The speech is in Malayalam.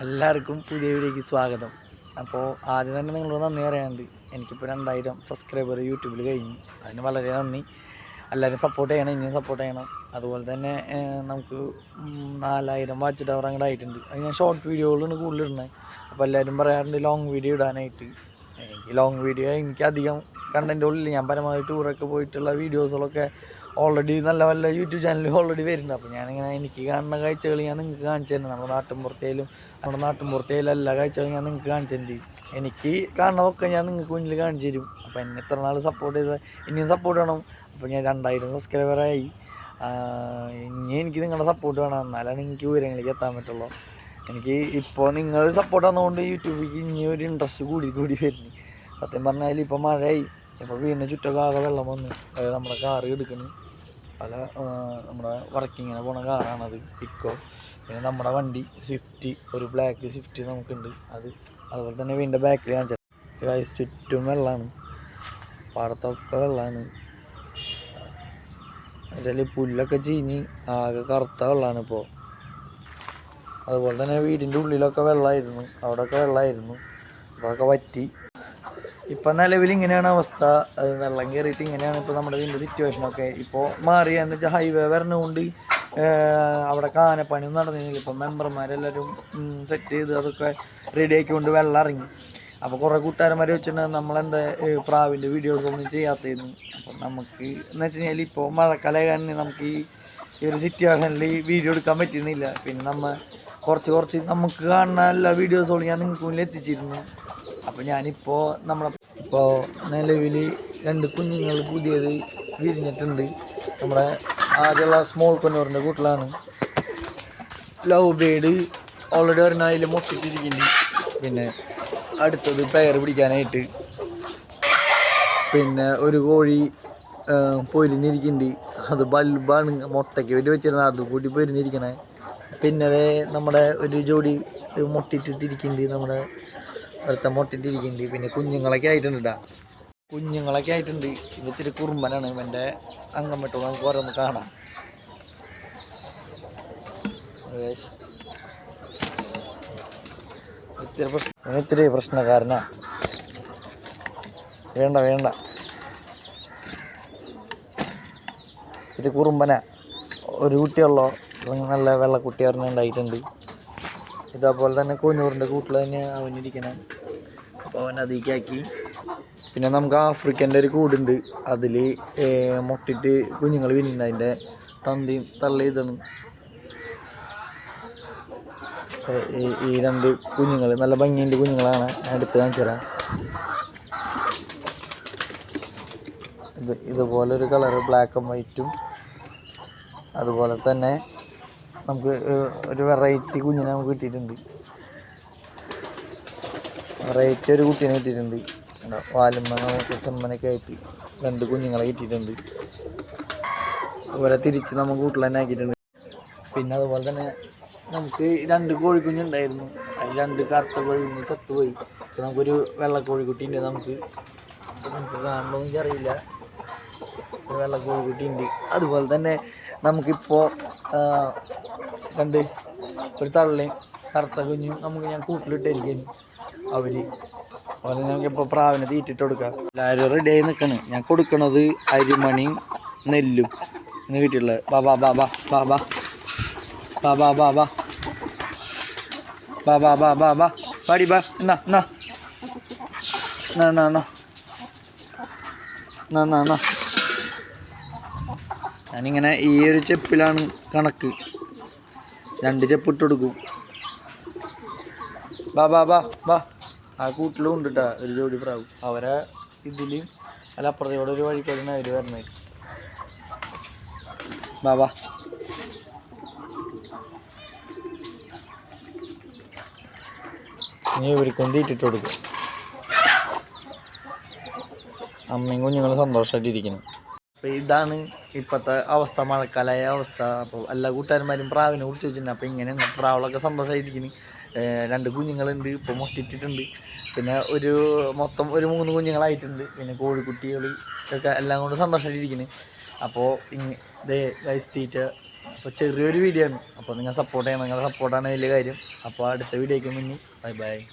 എല്ലാവർക്കും പുതിയ വീഡിയോയ്ക്ക് സ്വാഗതം. അപ്പോൾ ആദ്യം തന്നെ നിങ്ങളോട് നന്ദി പറയാനുണ്ട്. എനിക്കിപ്പോൾ 2000 സബ്സ്ക്രൈബർ യൂട്യൂബിൽ കഴിഞ്ഞു. അതിന് വളരെ നന്ദി. എല്ലാവരും സപ്പോർട്ട് ചെയ്യണം, ഇനിയും സപ്പോർട്ട് ചെയ്യണം. അതുപോലെ തന്നെ നമുക്ക് 4000 വാച്ച് ടവർ അങ്ങോട്ട് ആയിട്ടുണ്ട്. അത് ഞാൻ ഷോർട്ട് വീഡിയോകളാണ് കൂടുതലിടുന്നത്. അപ്പോൾ എല്ലാവരും പറയാറുണ്ട് ലോങ് വീഡിയോ ഇടാനായിട്ട്. എനിക്ക് ലോങ് വീഡിയോ എനിക്കധികം കണ്ടൻറ്റ് ഉള്ളിൽ ഞാൻ പരമാവധി ടൂറൊക്കെ പോയിട്ടുള്ള വീഡിയോസുകളൊക്കെ ഓൾറെഡി നല്ല നല്ല യൂട്യൂബ് ചാനലിൽ ഓൾറെഡി വരുന്നുണ്ട്. അപ്പോൾ ഞാനിങ്ങനെ എനിക്ക് കാണുന്ന കാഴ്ചകൾ ഞാൻ നിങ്ങൾക്ക് കാണിച്ചു തരുന്നത്. നമ്മുടെ നാട്ടിൻപുറത്തേലും എല്ലാ കാഴ്ചകളും ഞാൻ നിങ്ങൾക്ക് കാണിച്ചു തരുന്നുണ്ട്. എനിക്ക് കാണുന്നതൊക്കെ ഞാൻ നിങ്ങൾക്ക് മുന്നിൽ കാണിച്ചു തരും. അപ്പോൾ എന്നെ ഇത്ര നാൾ സപ്പോർട്ട് ചെയ്ത് ഇനിയും സപ്പോർട്ട് വേണം. അപ്പോൾ ഞാൻ 2000 സബ്സ്ക്രൈബറായി. ഇനി എനിക്ക് നിങ്ങളുടെ സപ്പോർട്ട് വേണം, എന്നാലാണ് എനിക്ക് ഉയരങ്ങളിലേക്ക് എത്താൻ പറ്റുള്ളൂ. എനിക്ക് ഇപ്പോൾ നിങ്ങൾ സപ്പോർട്ട് തന്നുകൊണ്ട് യൂട്യൂബിലേക്ക് ഇനി ഒരു ഇൻട്രസ്റ്റ് കൂടി വരുന്നു. സത്യം പറഞ്ഞാൽ ഇപ്പോൾ മഴയായി, ഇപ്പോൾ വീടിന് ചുറ്റൊക്കെ ആകെ വെള്ളം വന്നു. അതായത് നമ്മുടെ കാറ് എടുക്കുന്നു, നമ്മുടെ വർക്കിങ്ങിനെ പോണ കാറാണത്, പിക്കോ. പിന്നെ നമ്മുടെ വണ്ടി സ്വിഫ്റ്റ്, ഒരു ബ്ലാക്ക് സ്വിഫ്റ്റ് നമുക്കുണ്ട്. അതുപോലെ തന്നെ വീടിൻ്റെ ബാക്കിൽ കാണിച്ചാൽ ചുറ്റും വെള്ളമാണ്, പാടത്തൊക്കെ വെള്ളമാണ്. എന്നുവെച്ചാൽ പുല്ലൊക്കെ ചീഞ്ഞ് ആകെ കറുത്ത വെള്ളമാണ് ഇപ്പോൾ. അതുപോലെ തന്നെ വീടിൻ്റെ ഉള്ളിലൊക്കെ വെള്ളമായിരുന്നു, അവിടെയൊക്കെ വെള്ളമായിരുന്നു. അപ്പോൾ അതൊക്കെ വറ്റി. ഇപ്പം നിലവിൽ ഇങ്ങനെയാണ് അവസ്ഥ. വെള്ളം കയറിയിട്ട് ഇങ്ങനെയാണ് ഇപ്പോൾ നമ്മുടെ വീടിൻ്റെ സിറ്റുവേഷനൊക്കെ. ഇപ്പോൾ മാറിയെന്ന് വെച്ചാൽ ഹൈവേ വരണതുകൊണ്ട് അവിടെ കാനപ്പണിയൊന്നും നടന്നില്ല. ഇപ്പം മെമ്പർമാരെല്ലാവരും സെറ്റ് ചെയ്ത് അതൊക്കെ റെഡി ആക്കിക്കൊണ്ട് വെള്ളം ഇറങ്ങി. അപ്പോൾ കുറേ കൂട്ടുകാരന്മാർ വെച്ചിട്ടുണ്ടെങ്കിൽ നമ്മളെന്താ പ്രാവിൻ്റെ വീഡിയോസൊന്നും ചെയ്യാത്തതായിരുന്നു. അപ്പം നമുക്ക് എന്ന് വെച്ച് കഴിഞ്ഞാൽ ഇപ്പോൾ മഴക്കാലം കാരണം നമുക്ക് ഈ ഒരു സിറ്റുവേഷനിൽ വീഡിയോ എടുക്കാൻ പറ്റുന്നില്ല. പിന്നെ കുറച്ച് നമുക്ക് കാണുന്ന എല്ലാ വീഡിയോസുകളും ഞാൻ നിങ്ങൾക്ക് മുന്നിൽ എത്തിച്ചിരുന്നു. അപ്പോൾ ഞാനിപ്പോൾ ഇപ്പോൾ നിലവിൽ 2 കുഞ്ഞുങ്ങൾ പുതിയത് വിരിഞ്ഞിട്ടുണ്ട്. നമ്മുടെ ആദ്യമുള്ള സ്മോൾ കൊന്നൂറിൻ്റെ കൂട്ടിലാണ്. ലവ് ബേഡ് ഓൾറെഡി ഒരെണ്ണം അതിൽ മുട്ടിട്ടിരിക്കുന്നുണ്ട്. പിന്നെ അടുത്തത് പെയർ പിടിക്കാനായിട്ട്. പിന്നെ ഒരു കോഴി പൊരിഞ്ഞിരിക്കുന്നുണ്ട്. അത് ബൾബാണ്, മുട്ടയ്ക്ക് വേണ്ടി വെച്ചിരുന്നത്, അത് കൂടി പൊരിഞ്ഞിരിക്കണേ. പിന്നെ നമ്മുടെ ഒരു ജോഡി മുട്ടിട്ടിരിക്കുന്നുണ്ട്, നമ്മുടെ അടുത്ത മുട്ടിട്ടിരിക്കുന്നുണ്ട്. പിന്നെ കുഞ്ഞുങ്ങളൊക്കെ ആയിട്ടുണ്ട് ഇവത്തിരി കുറുമ്പനാണ്. ഇവൻ്റെ അംഗം വിട്ടു നമുക്ക് ഓരോന്ന് കാണാം. ഇത്തിരി പ്രശ്നക്കാരനാ. വേണ്ട ഇത്തിരി കുറുമ്പനാ. ഒരു കുട്ടിയുള്ളോ, നല്ല വെള്ളക്കുട്ടി പറഞ്ഞ ഉണ്ടായിട്ടുണ്ട്. ഇതേപോലെ തന്നെ കൊന്നൂറിൻ്റെ കൂട്ടിൽ തന്നെ അവനിരിക്കണേ. അപ്പോൾ അവൻ അതിലേക്കാക്കി. പിന്നെ നമുക്ക് ആഫ്രിക്കൻ്റെ ഒരു കൂടുണ്ട്, അതിൽ മുട്ടിട്ട് കുഞ്ഞുങ്ങൾ വിരിഞ്ഞിട്ടുണ്ട്. അതിൻ്റെ തന്തിയും തള്ളി ഇതാണ്. ഈ 2 കുഞ്ഞുങ്ങൾ നല്ല ഭംഗിൻ്റെ കുഞ്ഞുങ്ങളാണ്. എടുത്ത് കാണിച്ചു തരാം. ഇതുപോലൊരു കളറ്, ബ്ലാക്ക് ആൻഡ് വൈറ്റും. അതുപോലെ തന്നെ നമുക്ക് ഒരു വെറൈറ്റി കുഞ്ഞിനെ നമുക്ക് കിട്ടിയിട്ടുണ്ട്. വെറൈറ്റി ഒരു കുട്ടീനെ കിട്ടിയിട്ടുണ്ട്. വാലുമ്മ നമുക്ക് ചെമ്മനൊക്കെ ആയിട്ട് 2 കുഞ്ഞുങ്ങളെ കിട്ടിയിട്ടുണ്ട്. അതുപോലെ തിരിച്ച് നമുക്ക് വീട്ടിൽ തന്നെ ആക്കിയിട്ടുണ്ട്. പിന്നെ അതുപോലെ തന്നെ നമുക്ക് 2 കോഴിക്കുഞ്ഞുണ്ടായിരുന്നു. അതിൽ 2 കറുത്ത കോഴിക്കുഞ്ഞ് ചത്തുപോയി. നമുക്കൊരു വെള്ളക്കോഴിക്കുട്ടി ഉണ്ട്. നമുക്ക് കാണണമെന്ന് എനിക്കറിയില്ല. ഒരു വെള്ളക്കോഴിക്കുട്ടി ഉണ്ട്. അതുപോലെ തന്നെ നമുക്കിപ്പോൾ 2 ഒരു തള്ളയും കറുത്ത കുഞ്ഞും ഞാൻ കൂട്ടിലിട്ടായിരിക്കും. അതുപോലെ ഞങ്ങൾക്കിപ്പോൾ പ്രാവിനെ തീറ്റിട്ട് കൊടുക്കാം. എല്ലാവരും റെഡി ആയി നിൽക്കണം. ഞാൻ കൊടുക്കണത് അരിമണിയും നെല്ലും ഇന്ന് വീട്ടിലുള്ളത്. പാടി ബാ എന്നാ ഞാനിങ്ങനെ ഈ ഒരു ചെപ്പിലാണ് കണക്ക്. 2 ചെപ്പ് ഇട്ട് കൊടുക്കും. ബാ ആ കൂട്ടിലും ഉണ്ട് കേട്ടോ ഒരു ജോഡി പ്രാവ്. അവരെ ഇതിൽ അല്ല അപ്പുറത്തോടെ ഒരു വഴിക്കാണ് അവർ വരണത്. ബാ നീ ഇവർക്കൊന്ന് തീറ്റിട്ട് കൊടുക്കും. അമ്മയും കുഞ്ഞുങ്ങളും സന്തോഷമായിട്ടിരിക്കുന്നു. അപ്പോൾ ഇതാണ് ഇപ്പോഴത്തെ അവസ്ഥ, മഴക്കാലമായ അവസ്ഥ. അപ്പോൾ എല്ലാ കൂട്ടുകാരന്മാരും പ്രാവിനെ കുറിച്ച് വെച്ചിട്ടുണ്ട്. അപ്പോൾ ഇങ്ങനെ പ്രാവുകളൊക്കെ സന്തോഷമായിട്ടിരിക്കുന്നു. 2 കുഞ്ഞുങ്ങളുണ്ട്, ഇപ്പോൾ മുട്ടിട്ടിട്ടുണ്ട്. പിന്നെ മൊത്തം ഒരു 3 കുഞ്ഞുങ്ങളായിട്ടുണ്ട്. പിന്നെ കോഴിക്കുട്ടികൾ ഒക്കെ എല്ലാം കൊണ്ട് സന്തോഷമായിട്ടിരിക്കുന്നു. അപ്പോൾ ഗൈസ് തീറ്റ അപ്പോൾ ചെറിയൊരു വീഡിയോ ആണ്. അപ്പോൾ നിങ്ങൾ സപ്പോർട്ട് ചെയ്യണം. നിങ്ങളുടെ സപ്പോർട്ടാണ് വലിയ കാര്യം. അപ്പോൾ അടുത്ത വീഡിയോയ്ക്ക് മുന്നേ ബൈ ബൈ.